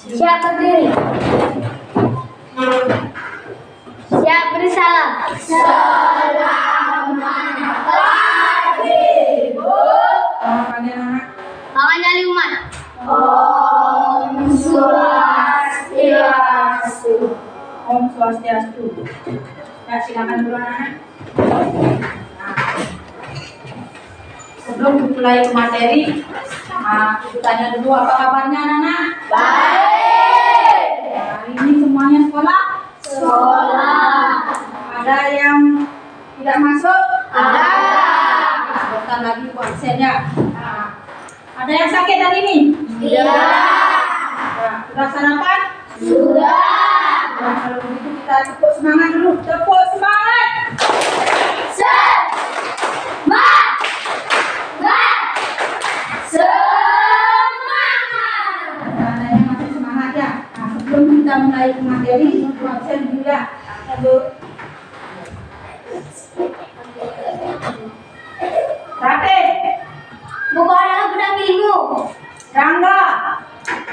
Siap berdiri. Siap beri salam. Paman Jali Umat. Om Swastiastu. Om Swastiastu. Ya, silakan dulu anak-anak. Sebelum dimulai materi, kita tanya dulu apa kabarnya anak-anak? Baik. Hari ini semuanya sekolah? Sekolah. Ada yang tidak masuk? Ada. Sebentar lagi Bu absennya. Ada yang sakit hari ini? Tidak. Sudah sarapan? Sudah. Kalau begitu kita tepuk semangat dulu. Tepuk semangat. Semangat. Tandanya masih semangat ya. Sebelum kita mulai materi, Bu absen dulu ya. Ratif, Buku adalah gudang ilmu. Rangga,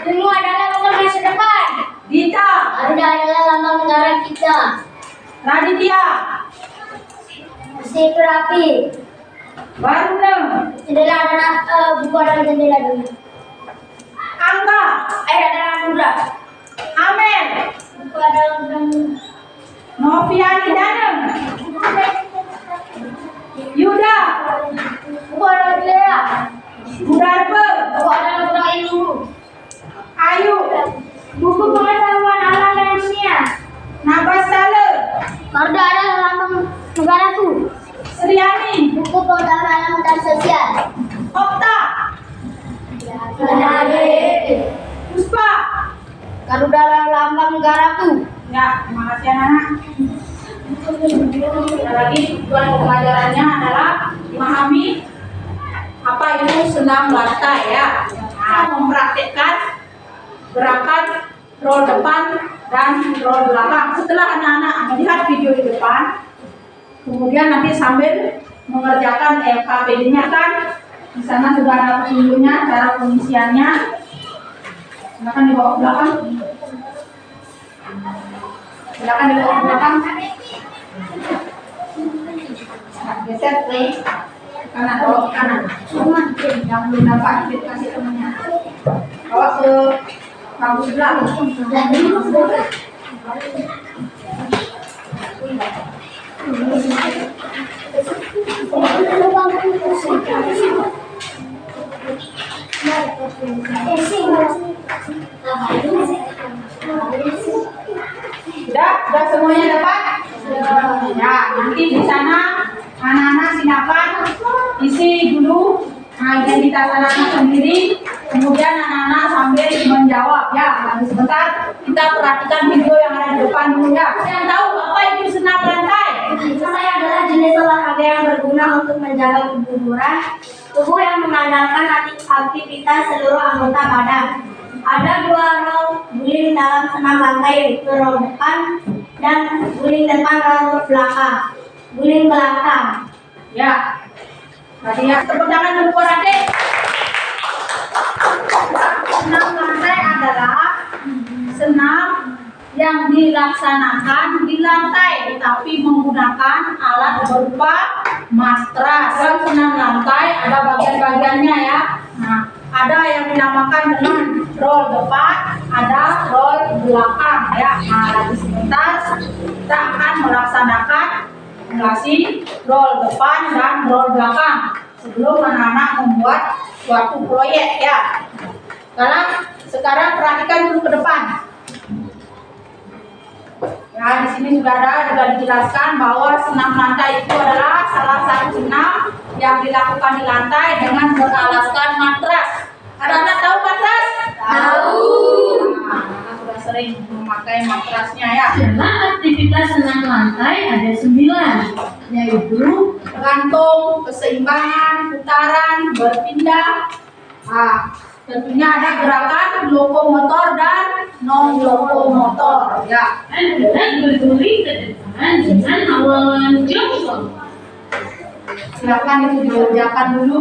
Ilmu adalah bekal masa depan. Dita, Garuda adalah lambang negara kita. Raditya, Mesin terapi. Waruna, Jendela adalah buku adalah jendela dunia. Angga, Air adalah muda. Amel, Buku adalah gudang. Noviani Daneng, Yuda, Buku adalah jendela. Budarpe, Buku adalah gudang ilmu. Ayu, Buku pengetahuan alam dan dunia. Nabasale, Garuda adalah lambang negaraku. Sriani, Buku pengetahuan alam dan sosial. Okta, Puspa. Garuda adalah lambang negaraku. Ya, terima kasih anak-anak. Sekali lagi tujuan pembelajarannya adalah memahami apa itu senam lantai ya. Nah, mempraktikkan gerakan roll depan dan roll belakang. Setelah anak-anak melihat video di depan, kemudian nanti sambil mengerjakan FKPD-nya kan, di sana sudah ada petunjuknya, cara pengisiannya. Silakan dibawa ke belakang. Silakan dibawa ke belakang. Nah, geser play kanan, bawa ke kanan. Yang belum dapat kasih temannya. Bawa ke bangku sebelah. Sudah semuanya dapat? Ya, nanti di sana anak-anak silakan isi dulu identitas anak-anak sendiri, kemudian anak-anak sambil menjawab ya. Nanti sebentar kita perhatikan video yang ada di depan dulu ya. Yang tahu apa itu senam lantai? Saya adalah jenis olahraga yang berguna untuk menjaga kebugaran tubuh yang mengandalkan aktivitas seluruh anggota badan. Ada dua roll guling dalam senam lantai, yaitu roll depan dan guling depan, roll belakang. Guling belakang. Ya. Tadi ya, tepuk tangan dulu buat adik. Senam lantai adalah senam yang dilaksanakan di lantai tapi menggunakan alat berupa matras. Dalam senam lantai ada bagian-bagiannya ya. Nah, ada yang dinamakan dengan roll depan, ada roll belakang ya. Nah, lagi sebentar kita akan melaksanakan simulasi roll depan dan roll belakang sebelum anak-anak membuat suatu proyek ya. Sekarang perhatikan dulu ke depan. Ya, di sini sudah dijelaskan bahwa senam lantai itu adalah salah satu senam yang dilakukan di lantai dengan beralaskan matras. Anak-anak tahu matras? Tahu. Nah, anak sudah sering memakai matrasnya ya. Dalam aktivitas senam lantai ada 9, yaitu Gantung, keseimbangan, putaran, berpindah. Nah, tentunya ada gerakan lokomotor dan non lokomotor ya. adalah berguling ke depan dengan awalan jongkok. Silakan itu dikerjakan dulu.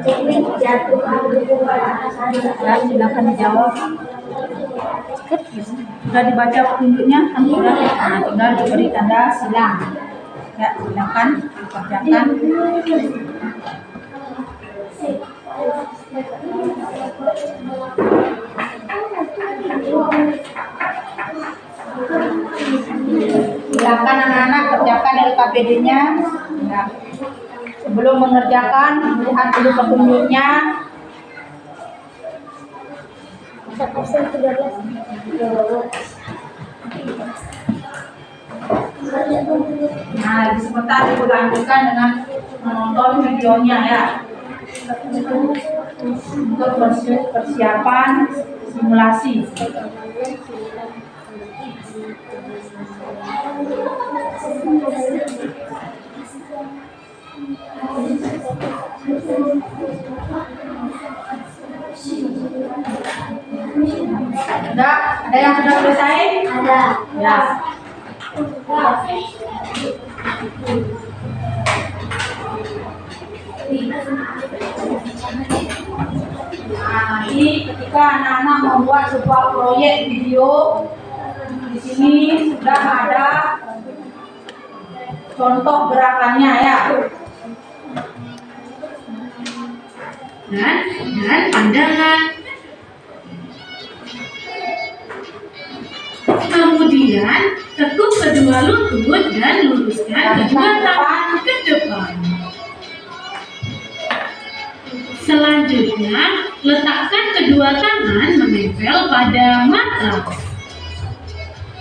Teknik jatuhkan buku pada atas Ya, silakan dijawab. Sudah dibaca petunjuknya? Kan sudah. Nah, tinggal diberi tanda silang. Ya, silakan dikerjakan. Silakan anak-anak kerjakan LKPD-nya. Ya. Sebelum mengerjakan, lihat dulu petunjuknya. Nah, sebentar ibu lanjutkan dengan menonton videonya ya. Untuk persiapan simulasi. Sudah? Ada yang sudah selesai? ada. Ya. Nah, ini ketika anak-anak membuat sebuah proyek video, di sini sudah ada contoh gerakannya ya. Dan pandangan. Kemudian tekuk kedua lutut dan luruskan kedua tangan ke depan. Selanjutnya, letakkan kedua tangan menempel pada matras.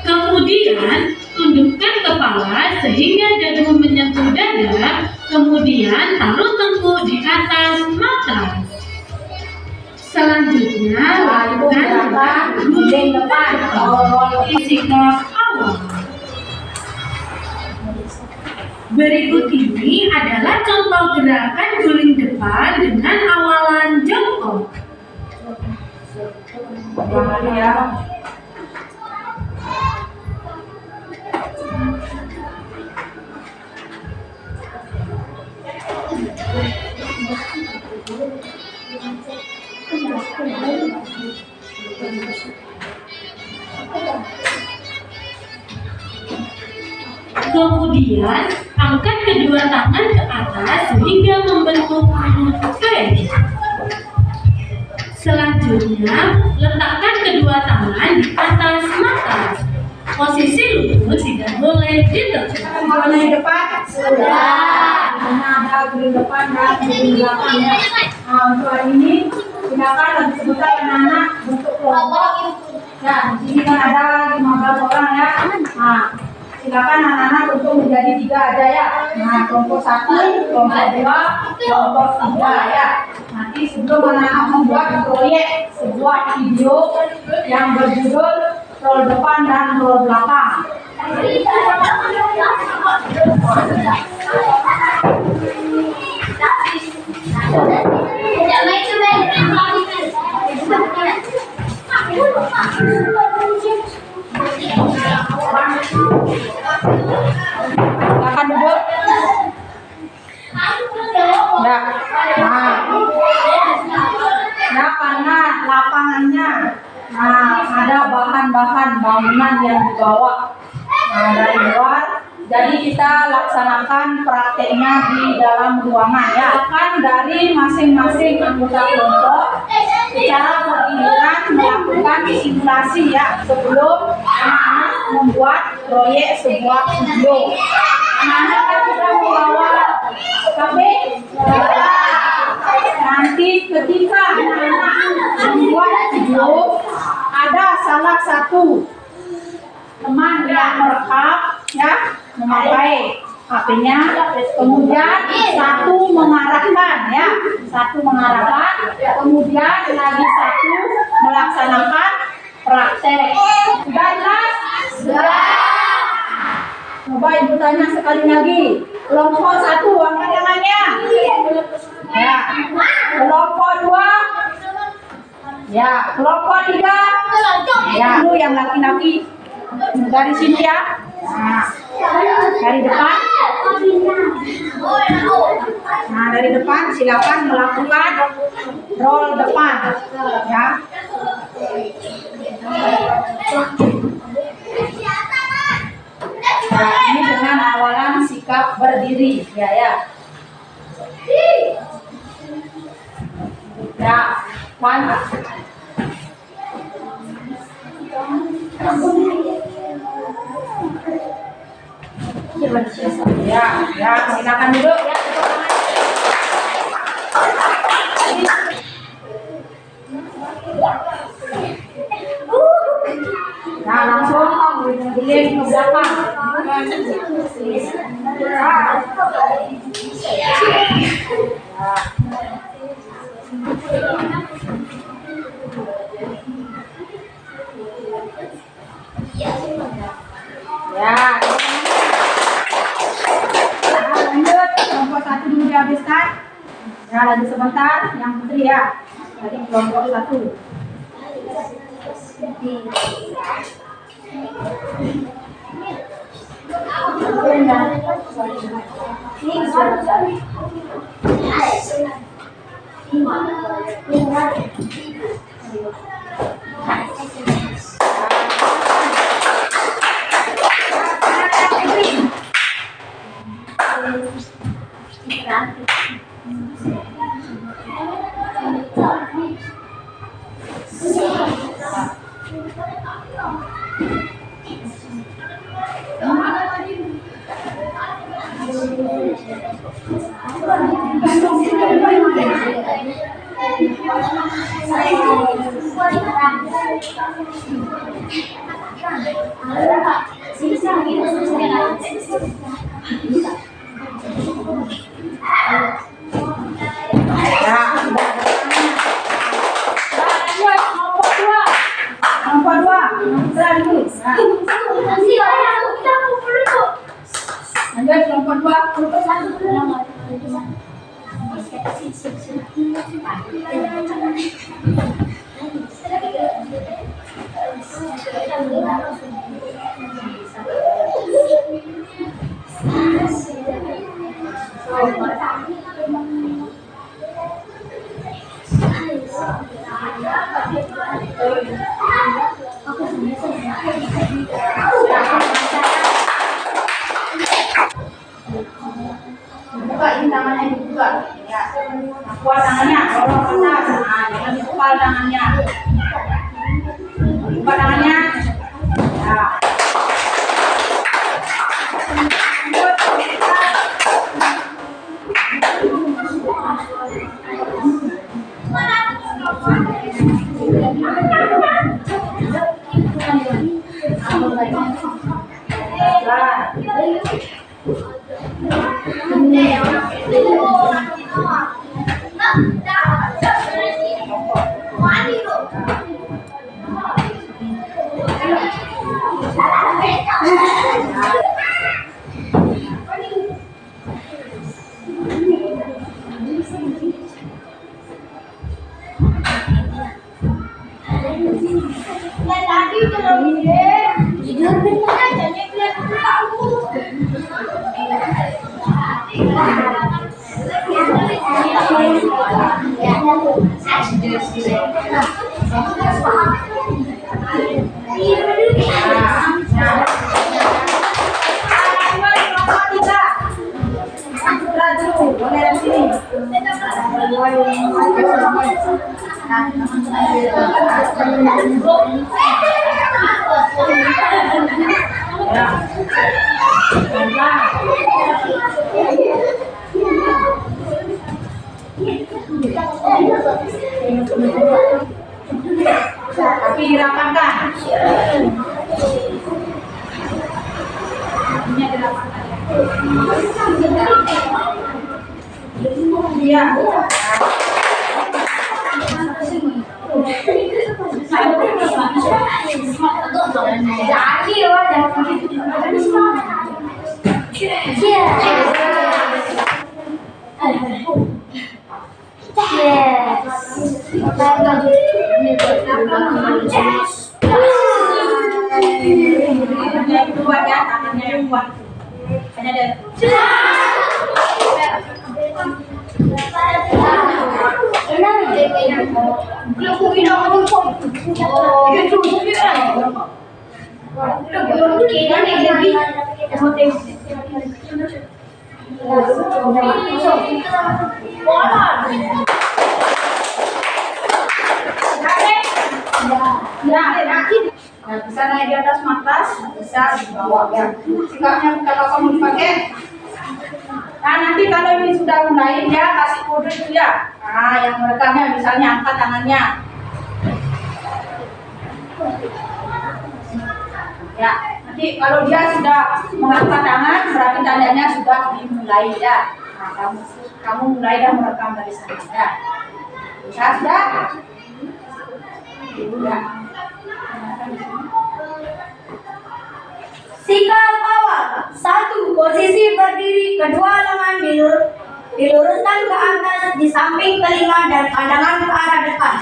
Kemudian, tundukkan kepala sehingga dagu menyentuh dada. Kemudian, taruh tengkuk di atas matras. Selanjutnya, lakukan gerakan guling depan atau sikap awal. Berikut ini adalah contoh gerakan guling depan dengan awalan jongkok. ya. Kemudian, angkat kedua tangan ke atas sehingga membentuk huruf V. Selanjutnya, letakkan kedua tangan di atas matras. Posisi lutut tidak boleh ditekuk. Guling di depan sudah. Mana ada guling depan dan guling belakang ya. Nah, untuk hari ini silakan lagi sebentar anak-anak bentuk kelompok. Ya, di sini kan ada 15 orang ya. Nah, silakan anak-anak untuk menjadi 3 aja ya. Nah, kelompok 1, kelompok 2, kelompok 3 ya. Nanti sebelum anak-anak membuat proyek sebuah video yang berjudul roll depan dan roll belakang. Silakan duduk. Ya. Nah, karena lapangannya, ada bahan-bahan bangunan yang dibawa dari luar. Jadi kita laksanakan prakteknya di dalam ruangan ya. Akan dari masing-masing anggota kelompok secara bergiliran melakukan simulasi ya sebelum anak-anak membuat proyek sebuah video. Anak-anak kan sudah membawa HP. Nanti ketika anak-anak membuat video, ada salah satu teman yang merekam ya, memakai HP-nya, kemudian satu mengarahkan ya, kemudian lagi satu melaksanakan praktek. Sudah jelas? Sudah. Coba ibu tanya sekali lagi, kelompok 1 angkat tangannya. Ya, kelompok 2. Ya, kelompok 3. Ya, itu yang laki-laki dari sini ya. Nah, dari depan. Nah, dari depan silakan melakukan roll depan, ya. Nah, ini dengan awalan sikap berdiri, ya. Ya, one. Ya, silakan duduk ya. Nah, langsung guling ke belakang. Ya. Lanjut, kelompok 1 dulu dihabiskan. Ya, lagi sebentar, yang putri ya. Tadi kelompok 1. Lanjut kelompok 2. Buka ini tangannya dibuka, ya. Kuat tangannya, dorong ke atas. Nah, jangan dipukul tangannya. Buka tangannya. Ya. Tapi dirapatkan. Ini dirapatkan. Iya. Tangannya yang kuat. Tanya deh. Ya, bisa naik di atas matras, bisa di bawah ya. Sikapnya kalau kamu dipakai. Nah, nanti kalau ini sudah mulai ya kasih kode itu ya. Nah, yang merekamnya misalnya angkat tangannya. Ya, nanti kalau dia sudah mengangkat tangan, berarti tandanya sudah dimulai ya. Nah, kamu mulai dah merekam dari sana ya. Bisa sudah? Ya. Sikap awal. 1. Posisi berdiri, kedua lengan diluruskan ke atas di samping telinga dan pandangan ke arah depan.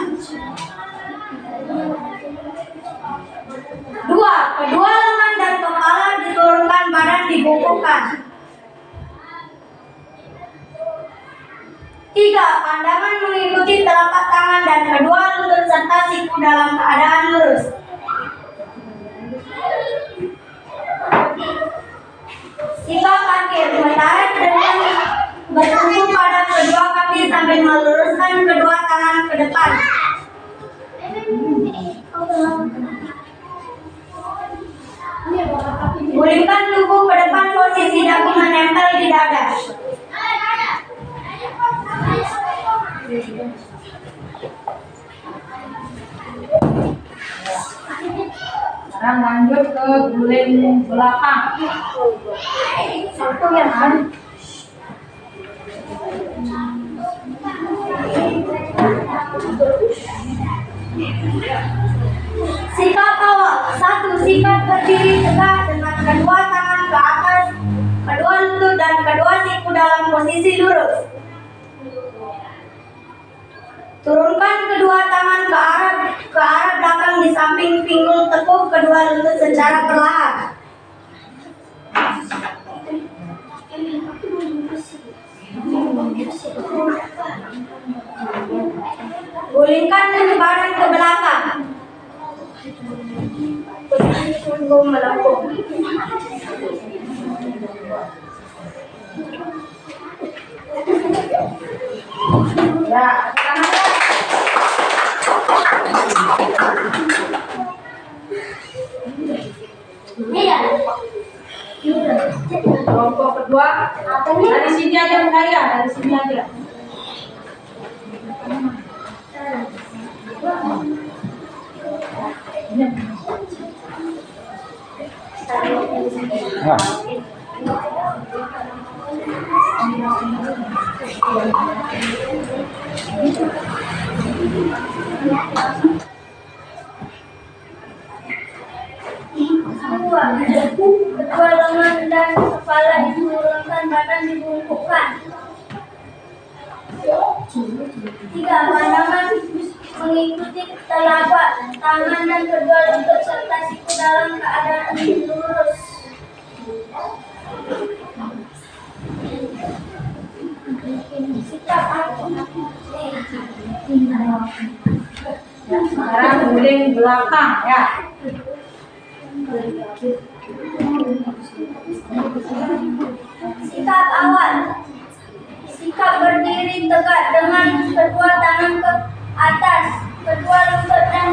2. Kedua lengan dan kepala diturunkan, badan dibungkukkan. 3. Pandangan mengikuti telapak tangan dan kedua lutut serta siku dalam keadaan lurus. 4. Sikap akhir, menarik dengan bertumpu pada kedua kaki sambil meluruskan kedua tangan ke depan. Gulingkan tubuh ke depan, posisi dagu menempel di dada. Sekarang lanjut ke guling belakang. Satu yang ada. Sikap awal. 1. Sikap berdiri tegak dengan kedua tangan ke atas, kedua lutut dan kedua siku dalam posisi lurus. Turunkan kedua tangan ke arah belakang di samping pinggul, tekuk kedua lutut secara perlahan. Gulingkan badan ke belakang. Posisi punggung melengkung. Ya, Iya. kelompok kedua. Dari sini aja mulai ya, dari sini aja. Kedua lengan dan kepala diturunkan, badan dibungkukkan. 3. Pandangan mengikuti telapak tangan dan kedua lutut serta siku dalam keadaan lurus. Sikap Sekarang guling belakang ya. Sikap awal. Sikap berdiri tegak dengan kedua tangan ke atas, kedua lutut dan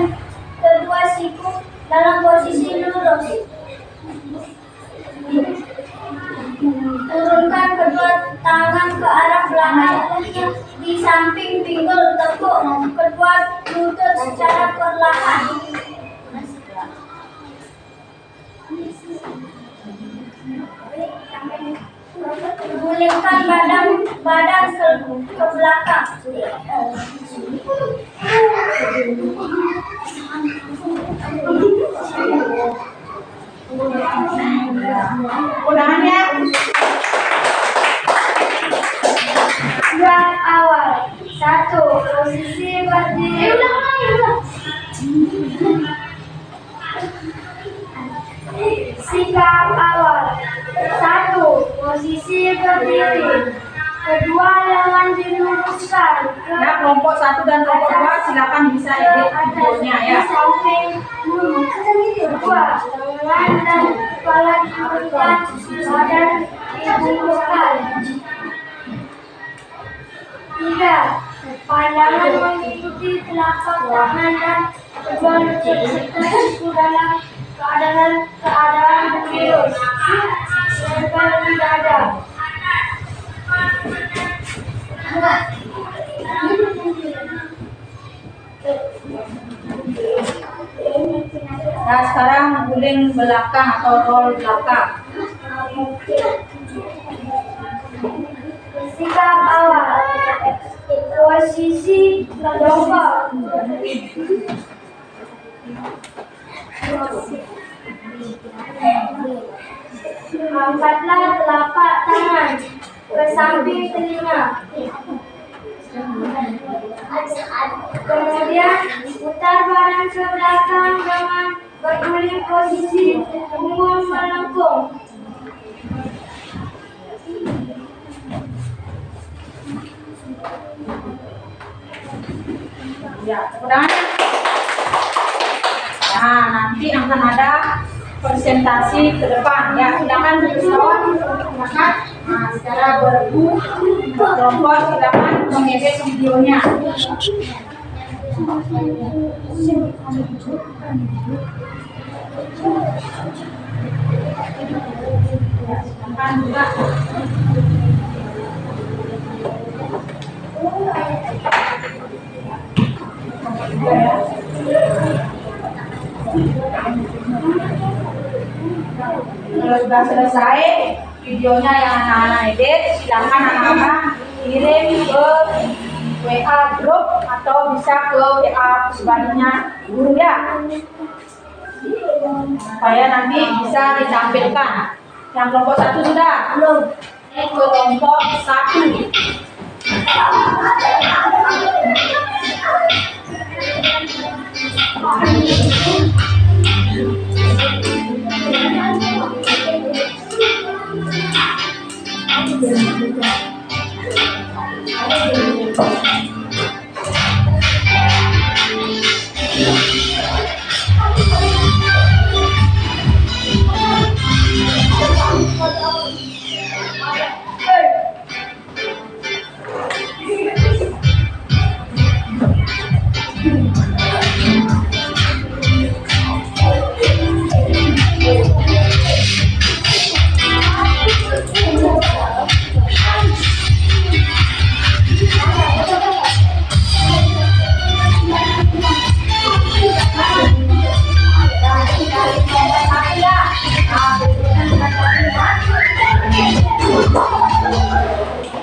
kedua siku dalam posisi lurus. Turunkan kedua tangan ke arah belakang di samping pinggul, tekuk kedua lutut secara perlahan. Gulingkan badan ke belakang. Udahannya. Gerak awal. 1. Posisi berdiri. Sikap awal. 1. Kedua lengan diluruskan ke Ya, kelompok 1 dan kelompok 2 silakan bisa edit videonya ya. di samping kedua lengan dan kepala diluruskan, badan dibungkuskan. 3. Pandangan mengikuti telapak tangan dan kedua lutut serta siku dalam keadaan lurus. Lempar di dada. Nah, sekarang guling belakang atau roll belakang. Sikap awal. Posisi jongkok. Angkatlah telapak tangan ke samping telinga. Kemudian putar badan ke belakang dengan berguling posisi punggung melengkung. Ya, udah. Nah, nanti akan ada presentasi ke depan ya. Silakan kawan makan. Nah, secara berkelompok silakan mengedit videonya. Silakan juga. Kalau sudah selesai videonya yang anak-anak edit, silakan anak-anak kirim ke WA grup atau bisa ke WA pribadinya guru ya, supaya nanti bisa ditampilkan. Yang kelompok 1 sudah belum? Kelompok 1.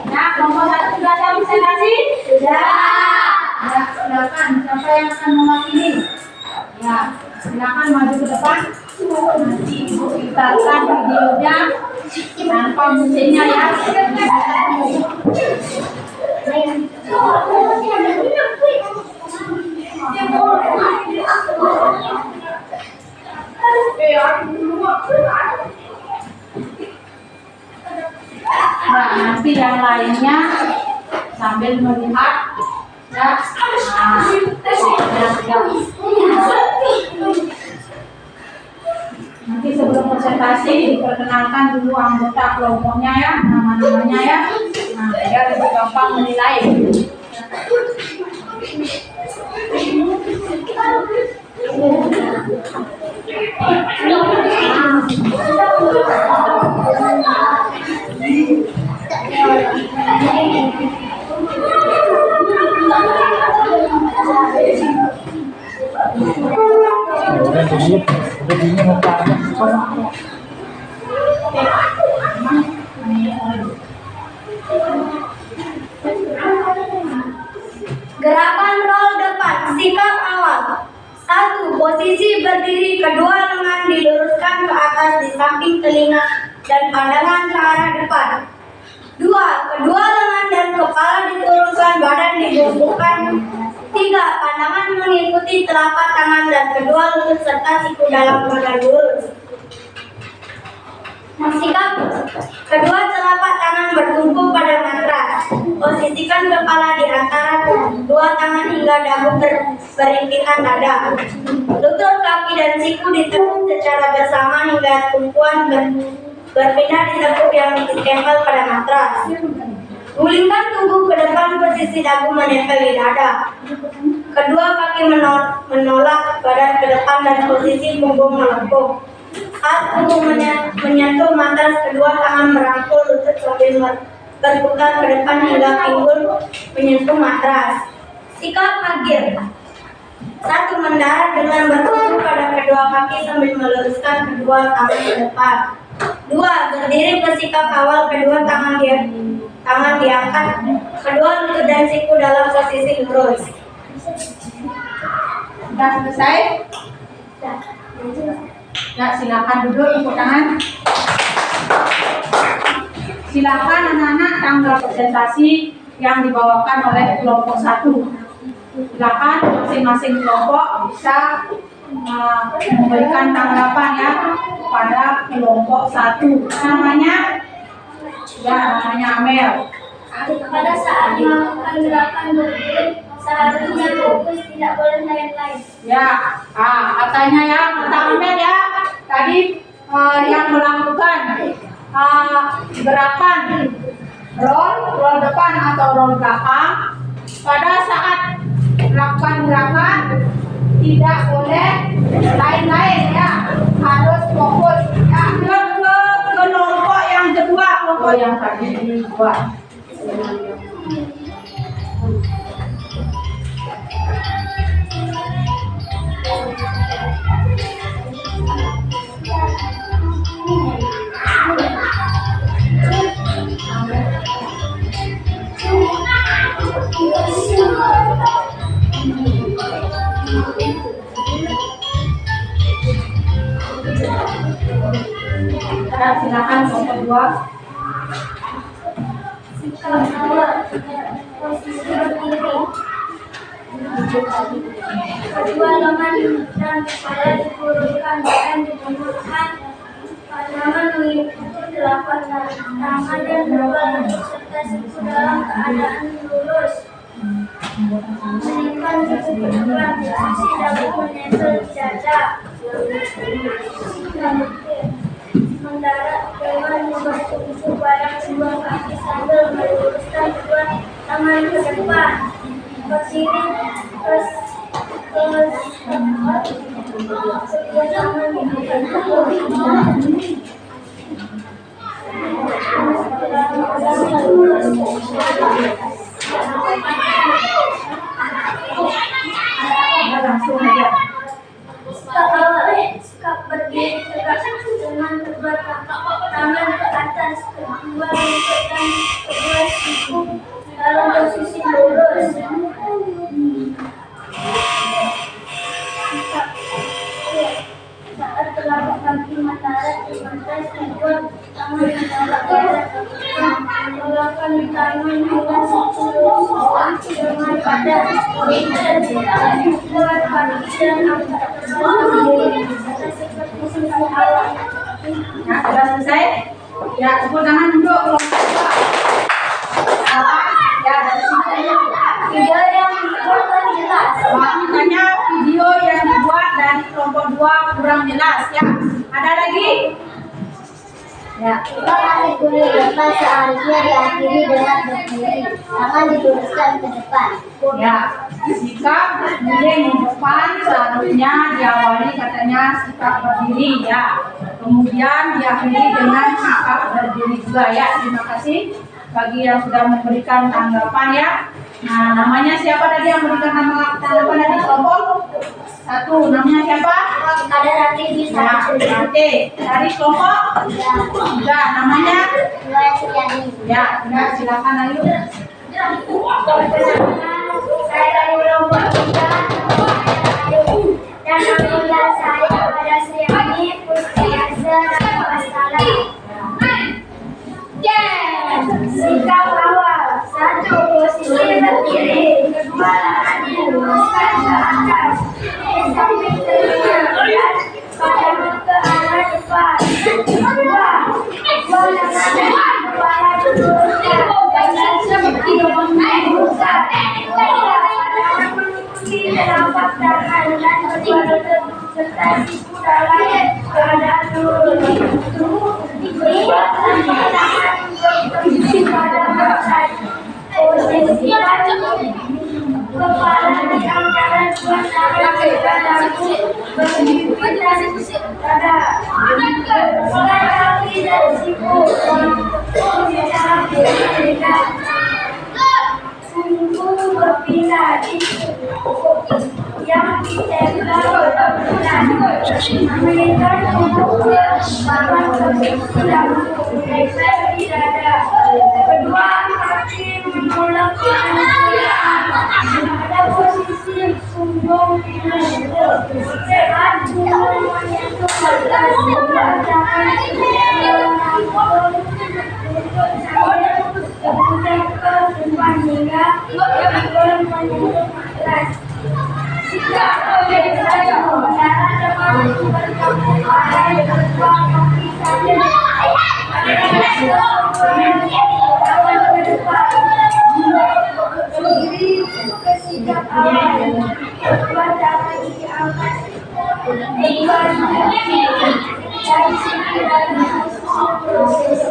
Nah, kelompok 1 sudah ada presentasi? Sudah. Ya, silakan. Siapa yang akan mewakili? Ya, silakan maju ke depan. Nanti ibu putarkan videonya tanpa musiknya ya. Nah, nanti yang lainnya sambil melihat ya. Nanti sebelum presentasi diperkenalkan dulu anggota kelompoknya ya, nama-namanya ya. Nah, biar lebih gampang menilai. Gerakan roll depan. Sikap awal. 1. Posisi berdiri, kedua lengan diluruskan ke atas di samping telinga dan pandangan ke arah depan. 2. Kedua lengan dan kepala diturunkan, badan dibungkukkan. 3. Pandangan mengikuti telapak tangan dan kedua lutut serta siku dalam keadaan lurus. Sikap kedua, telapak tangan bertumpu pada matras. Posisikan kepala di antara kedua tangan hingga dagu berimpitan dada. Lutut, kaki, dan siku ditekuk secara bersama hingga tumpuan berpindah ditekuk yang ditempel pada matras. Gulingkan tubuh ke depan, posisi dagu menempel di dada. Kedua kaki menolak badan ke depan dan posisi punggung melengkung. Saat punggung menyentuh matras, kedua tangan merangkul lutut sambil berputar ke depan hingga pinggul menyentuh matras. Sikap agil. 1. Mendarat dengan bertumpu pada kedua kaki sambil meluruskan kedua tangan ke depan. 2. Berdiri bersikap awal, kedua tangan diangkat, kedua lutut dan siku dalam posisi lurus. Sudah selesai? Ya, silakan duduk, tepuk tangan. Silakan anak-anak tanggal presentasi yang dibawakan oleh kelompok 1. Silakan masing-masing kelompok bisa memberikan tanggapan ya pada kelompok 1. Namanya Amel. Pada saat melakukan gerakan berdiri, seharusnya fokus, tidak boleh lain-lain. Ya, katanya ya, kata Amel ya, tadi yang melakukan gerakan roll depan atau roll belakang, pada saat melakukan gerakan tidak boleh lain-lain ya, harus fokus ya. Ke kelompok yang kedua, kelompok yang tadi dibuat. Silakan kelompok 2. Sikap awal, posisi berdiri. Kedua lengan dan kepala diturunkan, badan dimundurkan. Tangan mengikuti telapak tangan dan kedua lutut serta siku dalam keadaan lurus. Meningkat siku ke depan, posisi dagu menempel di dada. Mendarat dengan bertumpu pada kedua kaki sambil meluruskan kedua tangan ke depan. Berdiri kedua tangan Langsung aja. Sikap berdiri tegak dengan kedua tangan ke atas, kedua lutut dan kedua siku dalam posisi lurus. Saat telapak kaki mendarat di matras, kedua tangan menolak badan, menggunakan tangan hingga siku lurus dengan badan. Kedua kaki dan angkat berdiri seperti sisi awal. Ya, sudah selesai? Ya, tepuk tangan untuk kelompok 2. Ya, dari sini. Video yang kurang jelas. Makanya video yang dibuat dari kelompok 2 kurang jelas ya. Ada lagi? Ya. Sikap guli depan seharusnya diakhiri dengan berdiri, tangan diluruskan ke depan. Ya. Sikap guling depan seharusnya diawali katanya sikap berdiri ya. Kemudian diakhiri dengan sikap berdiri juga ya. Terima kasih bagi yang sudah memberikan tanggapan ya. Nah, namanya siapa tadi yang memberikan tanggapan dari kelompok 1? Namanya siapa? Ada nanti bisa Ya, oke. Dari kelompok 3 namanya? Ya, sudah silakan ayo. Saya dari kelompok 3 dan apabila saya pada siang ini Pusti Azhar Wassalam. Sikap awal. 1. Posisi berdiri. Kedua, tangan diluruskan ke atas di samping telinga dan pada ke arah depan. 2. serta siku dalam keadaan turun. Buat tangan berposisi pada badan. Posisi kepala di antara dua tangan dadaku, berdiri dada. Mulai kaki dan siku, secara berbeda. Sungguh berpindah yang ditembak berpindah meningkat untuk bahkan sedang menempel di dada. Kedua kaki menolak kemuliaan pada posisi punggung saat punggung menyentuh batas sebelah tangan kemudian ke depan hingga menyentuh matras. Jika biasa cara dengan bergabung pada kedua kaki saja. Berdiri ke sikap awal, kedua tangan diangkat, dari sini dan proses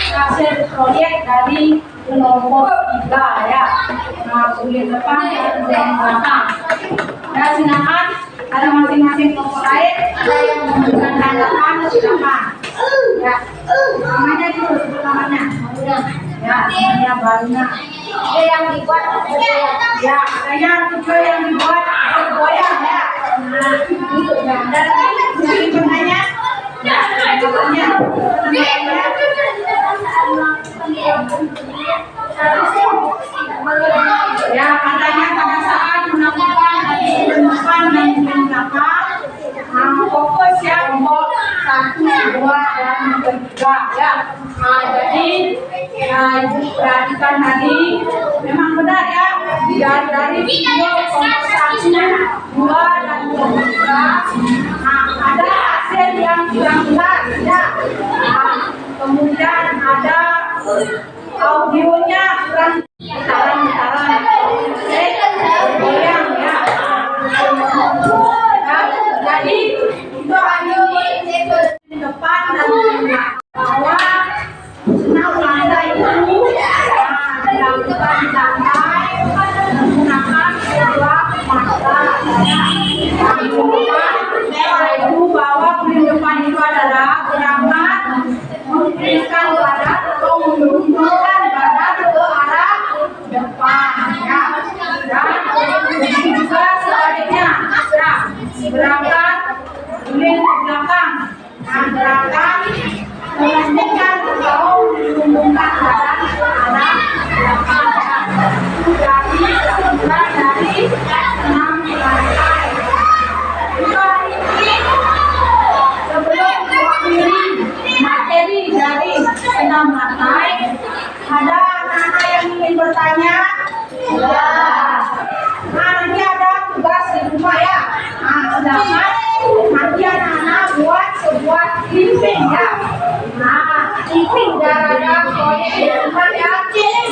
hasil proyek dari kelompok 3 ya. Nah, kulit depan dan kulit belakang. Ya, silakan ada masing-masing kelompok lain, ada yang memberikan tanggapan silakan. Ya, namanya dulu sebut namanya. Ya, namanya barunya. Ada yang dibuat Ya, adanya juga yang dibuat bergoyang ya. Nah, itu ya. Dan jadi benarnya. Ya, contohnya. Ya, katanya pada saat melakukan depan dan belakang, fokus ya kelompok 1, 2, dan 3 ya. Nah, jadi ibu perhatikan tadi memang benar ya, dari video kelompok 1, 2, dan 3. Nah, ada hasil yang jelas ya. Nah, kemudian ada audionya kurang getaran-getaran goyang ya. Jadi itu audio di depan dan di bawah senang lantai itu dilakukan di lantai menggunakan kedua mata. Itu bahwa di depan itu adalah gerakan memberikan badan atau menurunkan badan ke arah depan ya. Dan juga sebaliknya ya, gerakan guling ke belakang. Nah, gerakan melanjutkan atau menurunkan badan ke arah belakang ya. Itu dari senam lantai. Sebelum mengakhiri materi dari senam lantai, ada anak-anak yang ingin bertanya? Ya. Nah, nanti ada tugas di rumah ya. Nah, sedangkan nanti anak-anak buat sebuah clipping ya. Nah, clipping ada proyek di rumah ya.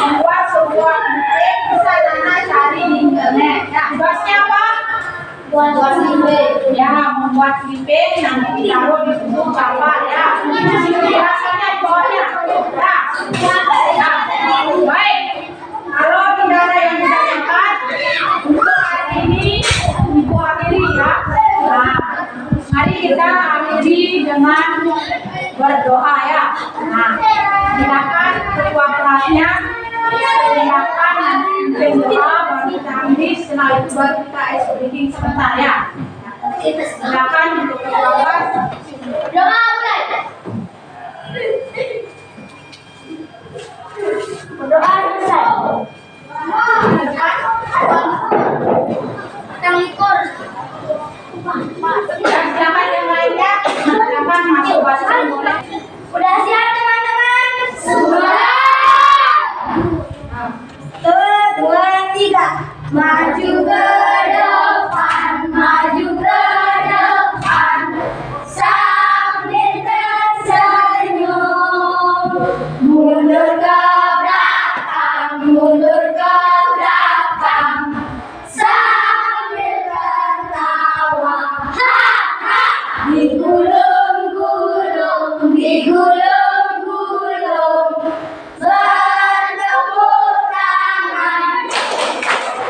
Membuat sebuah clipping bisa anak-anak cari di internet ya. Tugasnya apa? Buat clipping ya, membuat clipping nanti ditaruh di buku bapak ya. Biasanya di bawahnya ya. Baik, kalau tidak ada yang ditanyakan untuk hari ini ibu akhiri ya. Nah, mari kita akhiri dengan berdoa ya. Nah, silakan ketua kelasnya silakan nanti berdoa baru kita akhiri, setelah itu baru kita ice breaking sebentar ya. Silakan untuk ketua kelas. doa mulai. Berdoa selesai. Tengkur. Silakan yang lainnya, silakan masuk basah boleh. Udah siap teman-teman? Sudah. 1, 2, 3. Maju ke depan, maju ke depan. Sambil digulung-gulung, bertepuk tangan,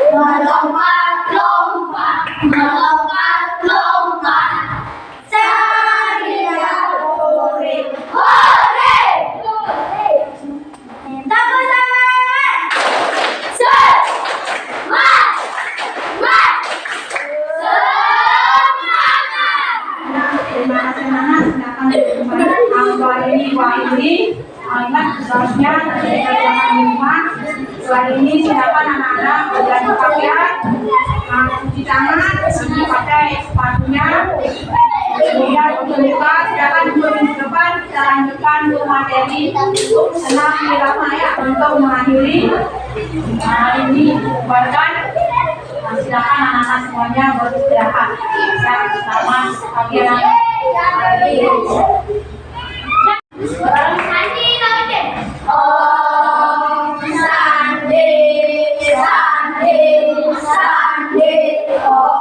melompat-lompat, melompat-lompat, sambil hore, hore, tepuk tangan, semangat, Semangat, silakan Wahidi, ingat tugasnya dari kerjaan rumah. Setelah ini silakan anak-anak berganti pakaian, cuci tangan, nanti pakai sepatunya. Kemudian untuk buka, silakan duduk di depan. Kita lanjutkan untuk materi senam irama ya untuk mengakhiri ini bubarkan. Silakan anak-anak semuanya beristirahat. Selamat pagi anak.